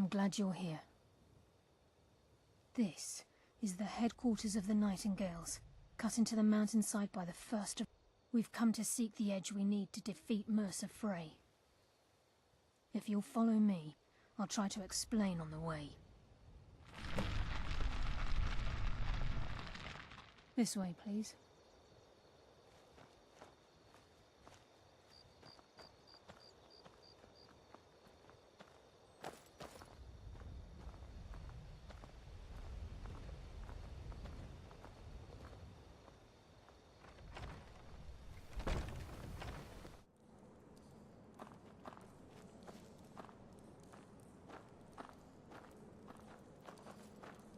I'm glad you're here. This is the headquarters of the Nightingales, cut into the mountainside by the first of... We've come to seek the edge we need to defeat Mercer Frey. If you'll follow me, I'll try to explain on the way. This way, please.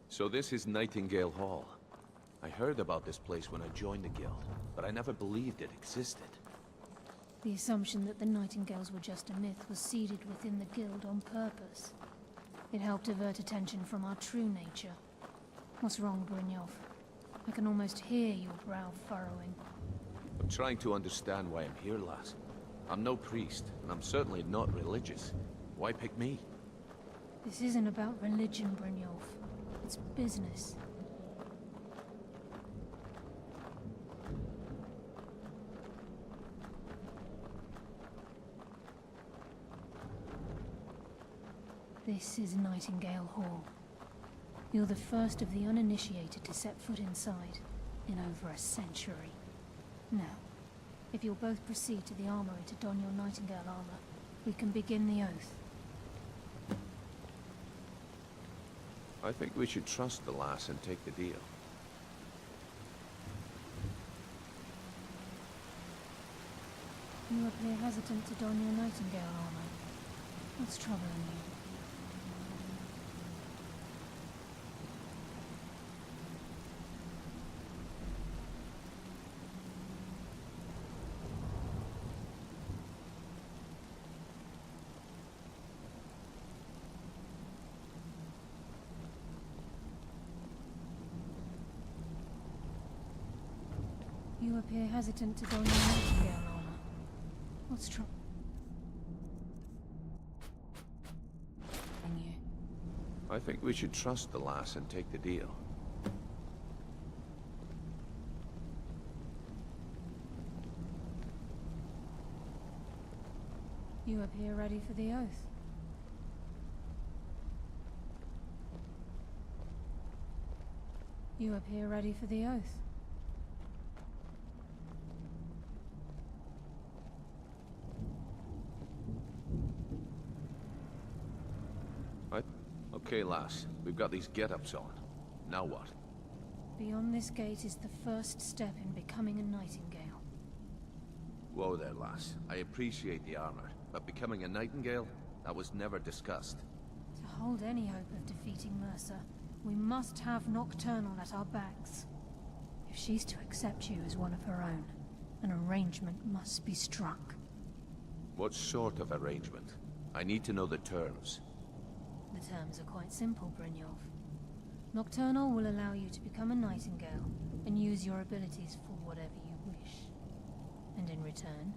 So this is Nightingale Hall. I heard about this place when I joined the guild, but I never believed it existed. The assumption that the Nightingales were just a myth was seeded within the guild on purpose. It helped divert attention from our true nature. What's wrong, Brynjolf? I can almost hear your brow furrowing. I'm trying to understand why I'm here, lass. I'm no priest, and I'm certainly not religious. Why pick me? This isn't about religion, Brynjolf. It's business. This is Nightingale Hall. You're the first of the uninitiated to set foot inside in over a century. Now, if you'll both proceed to the armory to don your Nightingale armor, we can begin the oath. I think we should trust the lass and take the deal. You appear hesitant to don your Nightingale armor. What's troubling you? You appear hesitant to don your Nightingale armor. What's troubling you? I think we should trust the lass and take the deal. You appear ready for the oath. You appear ready for the oath. Okay, lass. We've got these get-ups on. Now what? Beyond this gate is the first step in becoming a Nightingale. Whoa there, lass. I appreciate the armor, but becoming a Nightingale? That was never discussed. To hold any hope of defeating Mercer, we must have Nocturnal at our backs. If she's to accept you as one of her own, an arrangement must be struck. What sort of arrangement? I need to know the terms. The terms are quite simple, Brynjolf. Nocturnal will allow you to become a Nightingale and use your abilities for whatever you wish. And in return,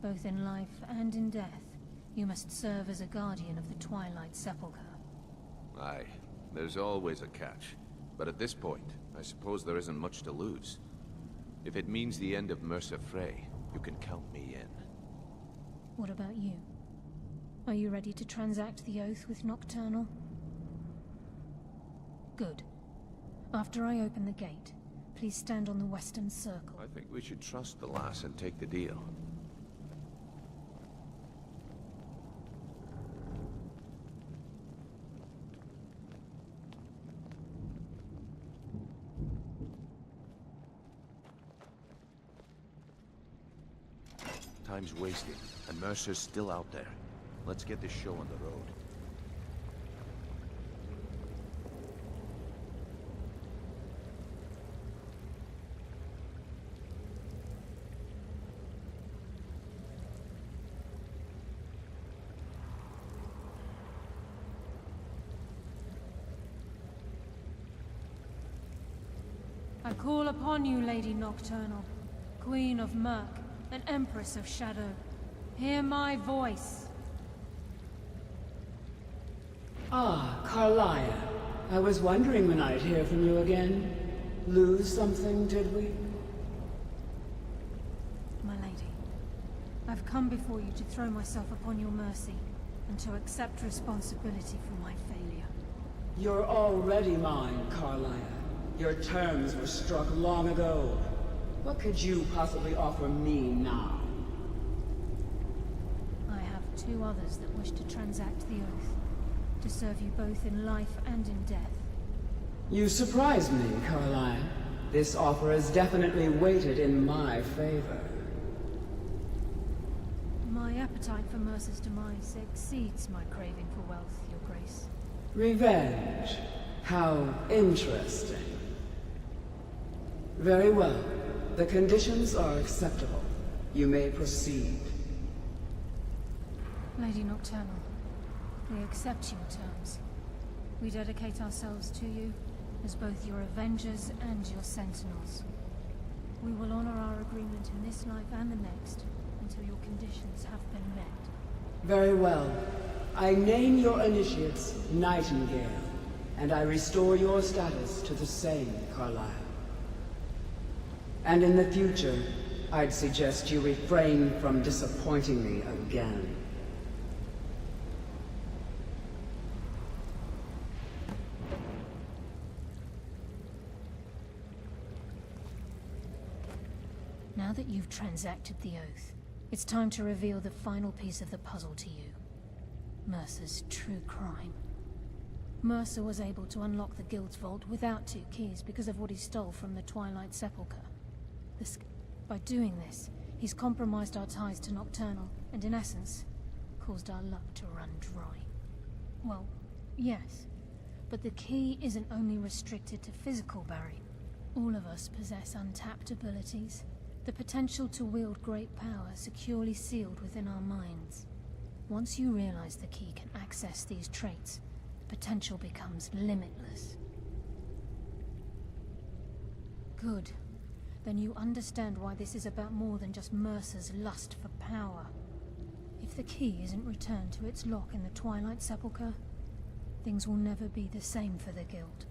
both in life and in death, you must serve as a guardian of the Twilight Sepulchre. Aye, there's always a catch. But at this point, I suppose there isn't much to lose. If it means the end of Mercer Frey, you can count me in. What about you? Are you ready to transact the oath with Nocturnal? Good. After I open the gate, please stand on the western circle. I think we should trust the lass and take the deal. Time's wasting, and Mercer's still out there. Let's get this show on the road. I call upon you, Lady Nocturnal, Queen of Murk and Empress of Shadow. Hear my voice. Ah, Carlia. I was wondering when I'd hear from you again. Lose something, did we? My lady, I've come before you to throw myself upon your mercy, and to accept responsibility for my failure. You're already mine, Carlia. Your terms were struck long ago. What could you possibly offer me now? I have two others that wish to transact the oath, to serve you both in life and in death. You surprise me, Carlia. This offer is definitely weighted in my favor. My appetite for Mercer's demise exceeds my craving for wealth, Your Grace. Revenge. How interesting. Very well. The conditions are acceptable. You may proceed. Lady Nocturnal, we accept your terms. We dedicate ourselves to you as both your avengers and your sentinels. We will honor our agreement in this life and the next until your conditions have been met. Very well. I name your initiates Nightingale, and I restore your status to the same, Carlisle. And in the future, I'd suggest you refrain from disappointing me again. Now that you've transacted the oath, it's time to reveal the final piece of the puzzle to you. Mercer's true crime. Mercer was able to unlock the Guild's vault without 2 keys because of what he stole from the Twilight Sepulchre. By doing this, he's compromised our ties to Nocturnal, and in essence, caused our luck to run dry. Well, yes, but the key isn't only restricted to physical barrier. All of us possess untapped abilities, the potential to wield great power securely sealed within our minds. Once you realize the key can access these traits, the potential becomes limitless. Good. Then you understand why this is about more than just Mercer's lust for power. If the key isn't returned to its lock in the Twilight Sepulchre, things will never be the same for the Guild.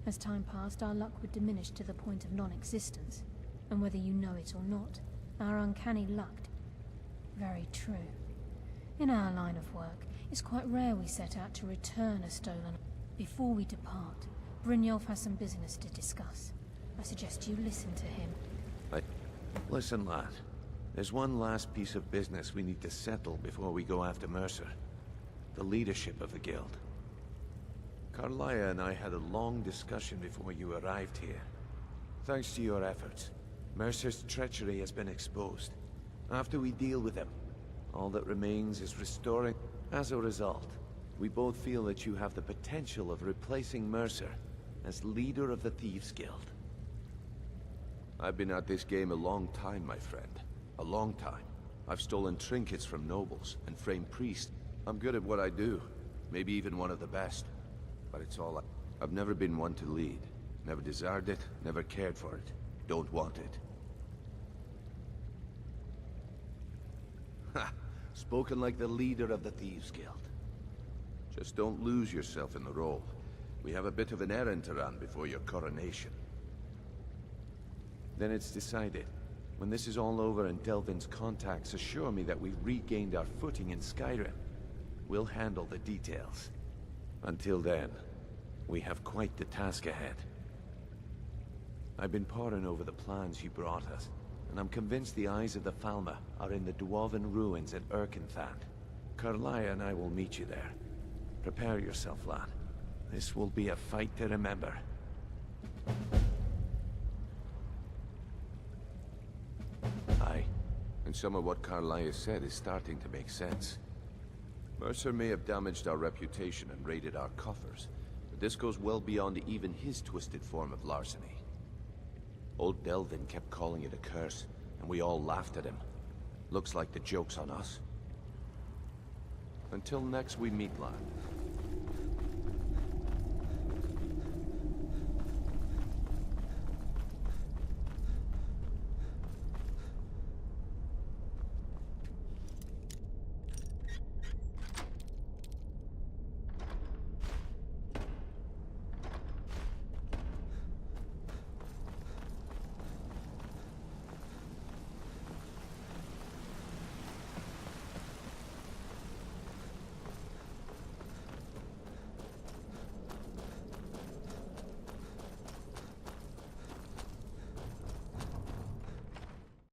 As time passed, our luck would diminish to the point of non-existence. And whether you know it or not, our uncanny luck... Very true. In our line of work, it's quite rare we set out to return a stolen... Before we depart, Brynjolf has some business to discuss. I suggest you listen to him. Listen, lad. There's one last piece of business we need to settle before we go after Mercer. The leadership of the Guild. Carlia and I had a long discussion before you arrived here. Thanks to your efforts, Mercer's treachery has been exposed. After we deal with him, all that remains is restoring... As a result, we both feel that you have the potential of replacing Mercer as leader of the Thieves' Guild. I've been at this game a long time, my friend. A long time. I've stolen trinkets from nobles and framed priests. I'm good at what I do. Maybe even one of the best. But it's all I've never been one to lead. Never desired it, never cared for it. Don't want it. Ha! Spoken like the leader of the Thieves' Guild. Just don't lose yourself in the role. We have a bit of an errand to run before your coronation. Then it's decided. When this is all over and Delvin's contacts assure me that we've regained our footing in Skyrim, we'll handle the details. Until then, we have quite the task ahead. I've been poring over the plans you brought us, and I'm convinced the eyes of the Falmer are in the Dwarven ruins at Erkenthand. Carlia and I will meet you there. Prepare yourself, lad. This will be a fight to remember. Aye, and some of what Carlia said is starting to make sense. Mercer may have damaged our reputation and raided our coffers, but this goes well beyond even his twisted form of larceny. Old Delvin kept calling it a curse, and we all laughed at him. Looks like the joke's on us. Until next we meet, lad.